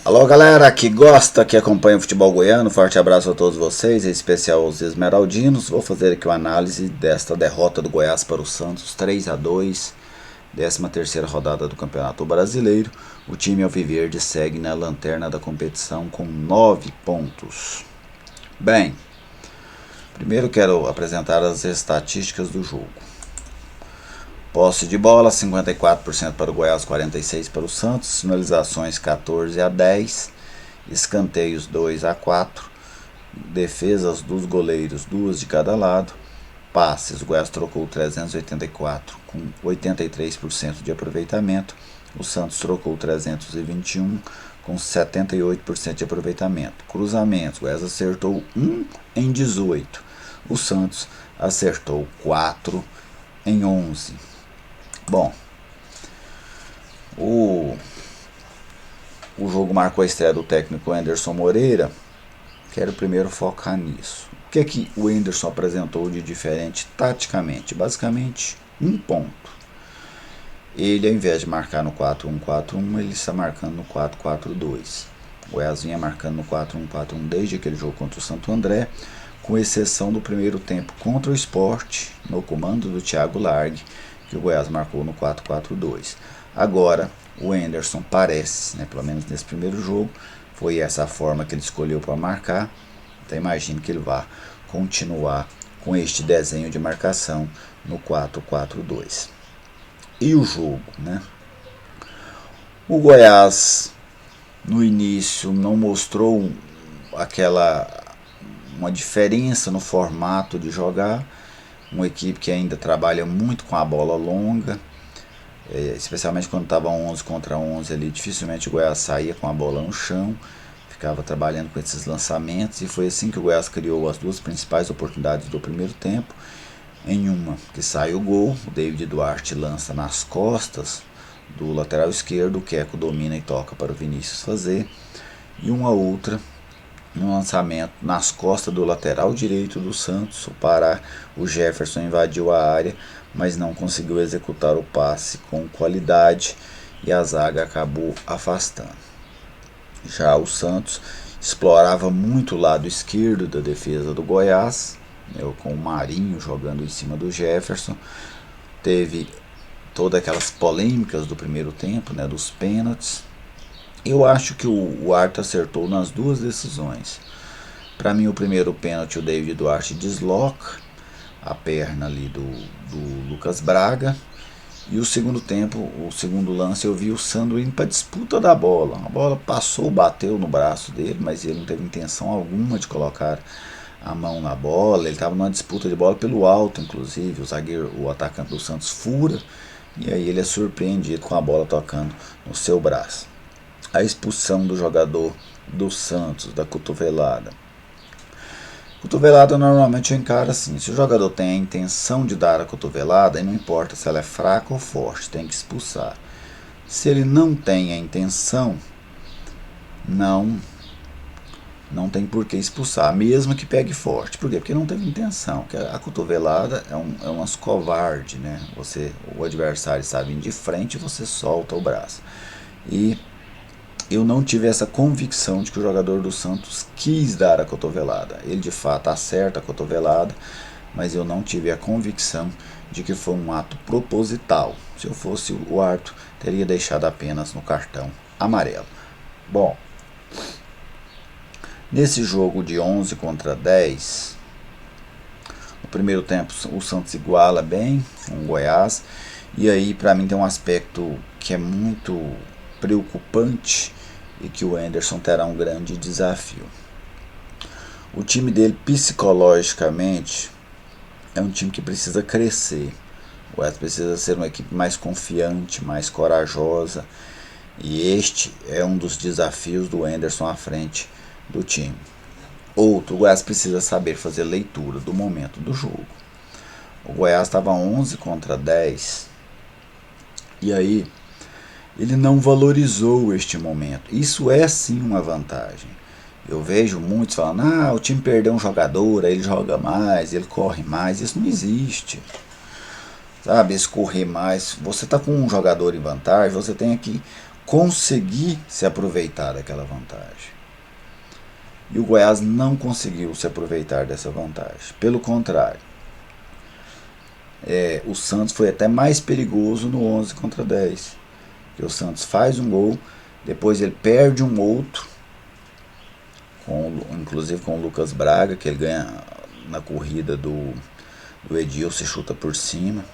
Alô galera que gosta, que acompanha o futebol goiano, forte abraço a todos vocês, em especial aos esmeraldinos. Vou fazer aqui uma análise desta derrota do Goiás para o Santos, 3-2, 13ª rodada do Campeonato Brasileiro. O time alviverde segue na lanterna da competição com 9 pontos. Bem, primeiro quero apresentar as estatísticas do jogo. Posse de bola, 54% para o Goiás, 46% para o Santos. Finalizações, 14-10. Escanteios, 2-4. Defesas dos goleiros, 2 de cada lado. Passes, o Goiás trocou 384 com 83% de aproveitamento. O Santos trocou 321 com 78% de aproveitamento. Cruzamentos, o Goiás acertou 1 em 18. O Santos acertou 4 em 11. Bom, o jogo marcou a estreia do técnico Anderson Moreira. Quero primeiro focar nisso. O que é que o Anderson apresentou de diferente taticamente? Basicamente, um ponto. Ele, ao invés de marcar no 4-1-4-1, ele está marcando no 4-4-2. O Goiás vinha marcando no 4-1-4-1 desde aquele jogo contra o Santo André, com exceção do primeiro tempo contra o Sport, no comando do Thiago Largue, que o Goiás marcou no 4-4-2. Agora, o Anderson parece, pelo menos nesse primeiro jogo, foi essa a forma que ele escolheu para marcar. Então imagino que ele vai continuar com este desenho de marcação no 4-4-2. E o jogo, O Goiás, no início, não mostrou uma diferença no formato de jogar. Uma equipe que ainda trabalha muito com a bola longa, especialmente quando estava 11 contra 11 ali, dificilmente o Goiás saía com a bola no chão, ficava trabalhando com esses lançamentos, e foi assim que o Goiás criou as duas principais oportunidades do primeiro tempo. Em uma que sai o gol, o David Duarte lança nas costas do lateral esquerdo, o Queco domina e toca para o Vinícius fazer, e uma outra no lançamento nas costas do lateral direito do Santos. O Jefferson invadiu a área, mas não conseguiu executar o passe com qualidade e a zaga acabou afastando. Já o Santos explorava muito o lado esquerdo da defesa do Goiás, com o Marinho jogando em cima do Jefferson. Teve todas aquelas polêmicas do primeiro tempo, dos pênaltis. Eu acho que o Arthur acertou nas duas decisões. Para mim, o primeiro pênalti, o David Duarte desloca a perna ali do Lucas Braga. E o segundo tempo, o segundo lance, eu vi o Sandro indo para a disputa da bola. A bola passou, bateu no braço dele, mas ele não teve intenção alguma de colocar a mão na bola. Ele estava numa disputa de bola pelo alto, inclusive. O atacante do Santos fura, e aí ele é surpreendido com a bola tocando no seu braço. A expulsão do jogador do Santos, da cotovelada. Cotovelada normalmente eu encaro assim: se o jogador tem a intenção de dar a cotovelada, e não importa se ela é fraca ou forte, tem que expulsar. Se ele não tem a intenção, não tem por que expulsar, mesmo que pegue forte. Por quê? Porque não teve intenção. A cotovelada é umas covarde, o adversário está vindo de frente e você solta o braço. E eu não tive essa convicção de que o jogador do Santos quis dar a cotovelada. Ele de fato acerta a cotovelada, mas eu não tive a convicção de que foi um ato proposital. Se eu fosse o Arthur, teria deixado apenas no cartão amarelo. Bom, nesse jogo de 11 contra 10, no primeiro tempo o Santos iguala bem com o Goiás, e aí para mim tem um aspecto que é muito preocupante e que o Anderson terá um grande desafio. O time dele, psicologicamente, é um time que precisa crescer. O Goiás precisa ser uma equipe mais confiante, mais corajosa, e este é um dos desafios do Anderson à frente do time. Outro, o Goiás precisa saber fazer leitura do momento do jogo. O Goiás estava 11 contra 10, e aí ele não valorizou este momento. Isso é sim uma vantagem. Eu vejo muitos falando: o time perdeu um jogador, aí ele joga mais, ele corre mais. Isso não existe. Esse correr mais. Você está com um jogador em vantagem, você tem que conseguir se aproveitar daquela vantagem. E o Goiás não conseguiu se aproveitar dessa vantagem. Pelo contrário, o Santos foi até mais perigoso no 11 contra 10. Porque o Santos faz um gol, depois ele perde um outro, inclusive com o Lucas Braga, que ele ganha na corrida do Edilson, chuta por cima.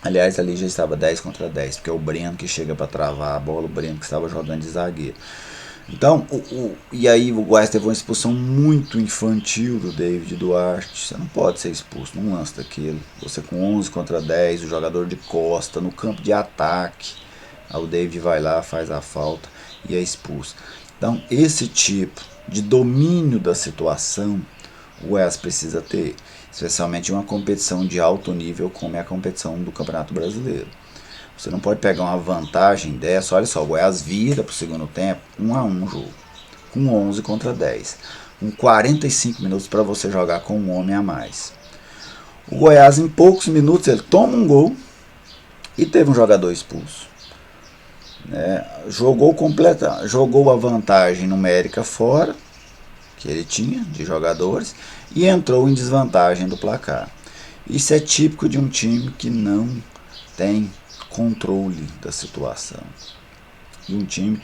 Aliás, ali já estava 10 contra 10, porque é o Breno que chega para travar a bola, o Breno que estava jogando de zagueiro. Então, e aí o Goiás teve uma expulsão muito infantil do David Duarte. Você não pode ser expulso num lance daquele. Você com 11 contra 10, o jogador de costa, no campo de ataque. Aí o David vai lá, faz a falta e é expulso. Então, esse tipo de domínio da situação, o Goiás precisa ter. Especialmente em uma competição de alto nível como é a competição do Campeonato Brasileiro. Você não pode pegar uma vantagem dessa. Olha só, o Goiás vira para o segundo tempo 1-1 o jogo, com 11 contra 10, com 45 minutos para você jogar com um homem a mais. O Goiás, em poucos minutos, ele toma um gol e teve um jogador expulso. Jogou a vantagem numérica fora, que ele tinha de jogadores, e entrou em desvantagem do placar. Isso é típico de um time que não tem controle da situação, de um time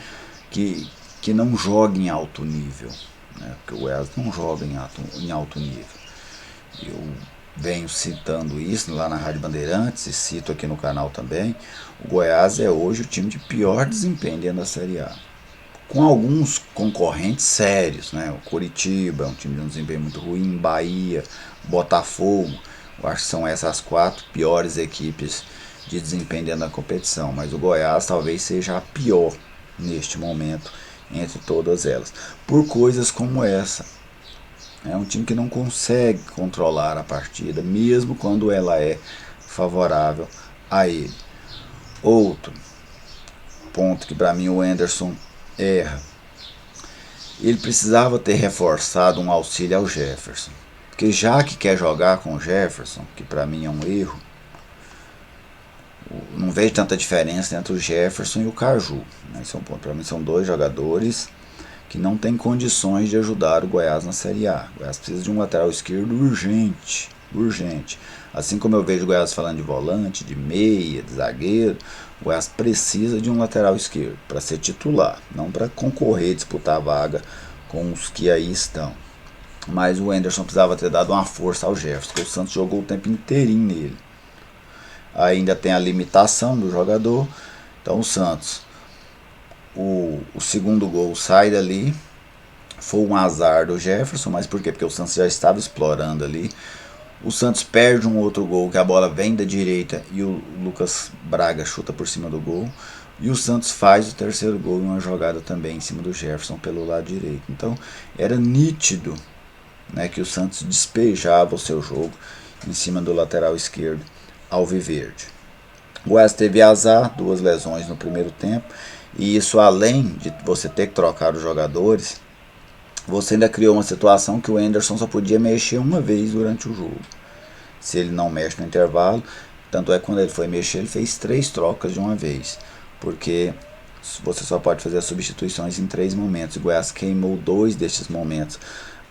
que não joga em alto nível, porque o Goiás não joga em alto nível. Eu venho citando isso lá na Rádio Bandeirantes e cito aqui no canal também. O Goiás é hoje o time de pior desempenho dentro da Série A, com alguns concorrentes sérios, o Coritiba é um time de um desempenho muito ruim, Bahia, Botafogo, eu acho que são essas 4 piores equipes de desempenho dentro da competição, mas o Goiás talvez seja a pior neste momento entre todas elas, por coisas como essa. É um time que não consegue controlar a partida, mesmo quando ela é favorável a ele. Outro ponto que para mim o Anderson erra, ele precisava ter reforçado um auxílio ao Jefferson, porque já que quer jogar com o Jefferson, que para mim é um erro, não vejo tanta diferença entre o Jefferson e o Caju. Para mim são 2 jogadores que não têm condições de ajudar o Goiás na Série A. O Goiás precisa de um lateral esquerdo urgente. Assim como eu vejo o Goiás falando de volante, de meia, de zagueiro, o Goiás precisa de um lateral esquerdo para ser titular, não para concorrer, disputar a vaga com os que aí estão. Mas o Anderson precisava ter dado uma força ao Jefferson, porque o Santos jogou o tempo inteirinho nele. Ainda tem a limitação do jogador. Então o Santos, o segundo gol sai dali, foi um azar do Jefferson, mas por quê? Porque o Santos já estava explorando ali. O Santos perde um outro gol, que a bola vem da direita e o Lucas Braga chuta por cima do gol. E o Santos faz o terceiro gol em uma jogada também em cima do Jefferson pelo lado direito. Então era nítido, que o Santos despejava o seu jogo em cima do lateral esquerdo alviverde. O Goiás teve azar, 2 lesões no primeiro tempo, e isso, além de você ter que trocar os jogadores, você ainda criou uma situação que o Anderson só podia mexer uma vez durante o jogo. Se ele não mexe no intervalo, tanto é que quando ele foi mexer, ele fez 3 trocas de uma vez, porque você só pode fazer as substituições em 3 momentos. O Goiás queimou 2 destes momentos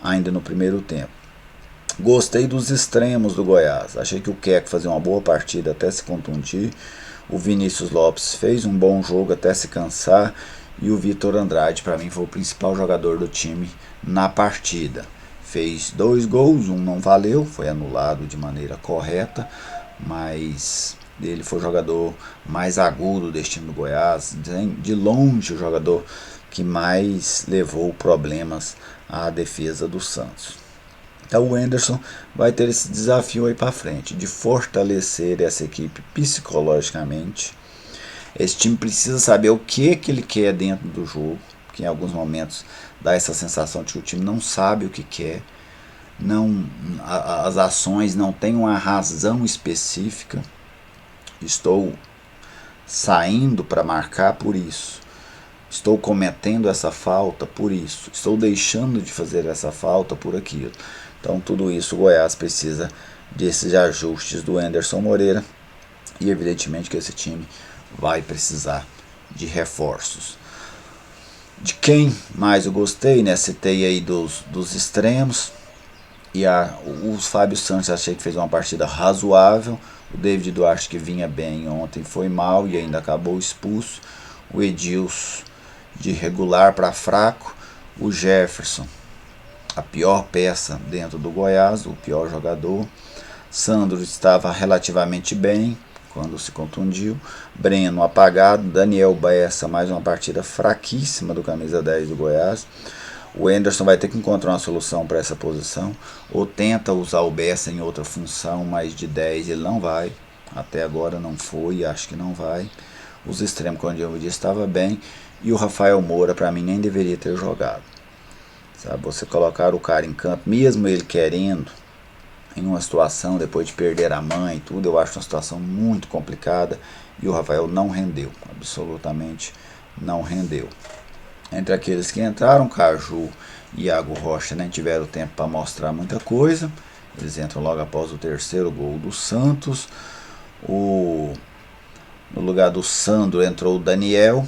ainda no primeiro tempo. Gostei dos extremos do Goiás. Achei que o Queco fazia uma boa partida até se contundir. O Vinícius Lopes fez um bom jogo até se cansar. E o Vitor Andrade, para mim, foi o principal jogador do time na partida. Fez 2 gols, um não valeu, foi anulado de maneira correta, mas ele foi o jogador mais agudo deste time do Goiás. De longe, o jogador que mais levou problemas à defesa do Santos. Então o Anderson vai ter esse desafio aí para frente, de fortalecer essa equipe psicologicamente. Esse time precisa saber o que ele quer dentro do jogo, que em alguns momentos dá essa sensação de que o time não sabe o que quer, as ações não têm uma razão específica. Estou saindo para marcar por isso. Estou cometendo essa falta por isso. Estou deixando de fazer essa falta por aquilo. Então tudo isso o Goiás precisa desses ajustes do Anderson Moreira. E evidentemente que esse time vai precisar de reforços. De quem mais eu gostei, né? Citei aí dos extremos. E o Fábio Santos achei que fez uma partida razoável. O David Duarte, que vinha bem ontem, foi mal e ainda acabou expulso. O Edilson, de regular para fraco. O Jefferson, a pior peça dentro do Goiás, o pior jogador. Sandro estava relativamente bem quando se contundiu. Breno apagado. Daniel Bessa, mais uma partida fraquíssima do camisa 10 do Goiás. O Anderson vai ter que encontrar uma solução para essa posição. Ou tenta usar o Bessa em outra função, mas de 10 ele não vai. Até agora não foi, acho que não vai. Os extremos, quando eu disse, estava bem. E o Rafael Moura, para mim, nem deveria ter jogado. Sabe, você colocar o cara em campo, mesmo ele querendo, em uma situação depois de perder a mãe e tudo, eu acho uma situação muito complicada. E o Rafael não rendeu, absolutamente não rendeu. Entre aqueles que entraram, Caju e Iago Rocha nem tiveram tempo para mostrar muita coisa. Eles entram logo após o terceiro gol do Santos. No lugar do Sandro entrou o Daniel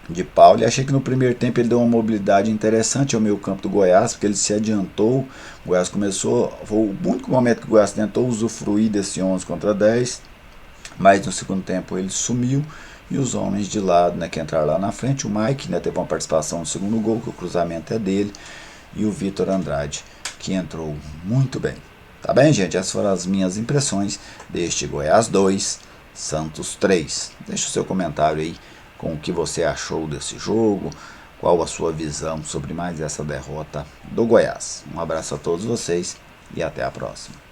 de Paulo. E achei que no primeiro tempo ele deu uma mobilidade interessante ao meio campo do Goiás, porque ele se adiantou. O Goiás começou, foi o único momento que o Goiás tentou usufruir desse 11 contra 10, mas no segundo tempo ele sumiu. E os homens de lado, né, que entraram lá na frente, o Mike, né, teve uma participação no segundo gol, que o cruzamento é dele, e o Vitor Andrade, que entrou muito bem. Tá bem, gente? Essas foram as minhas impressões deste Goiás 2, Santos 3. Deixa o seu comentário aí com o que você achou desse jogo, qual a sua visão sobre mais essa derrota do Goiás. Um abraço a todos vocês e até a próxima.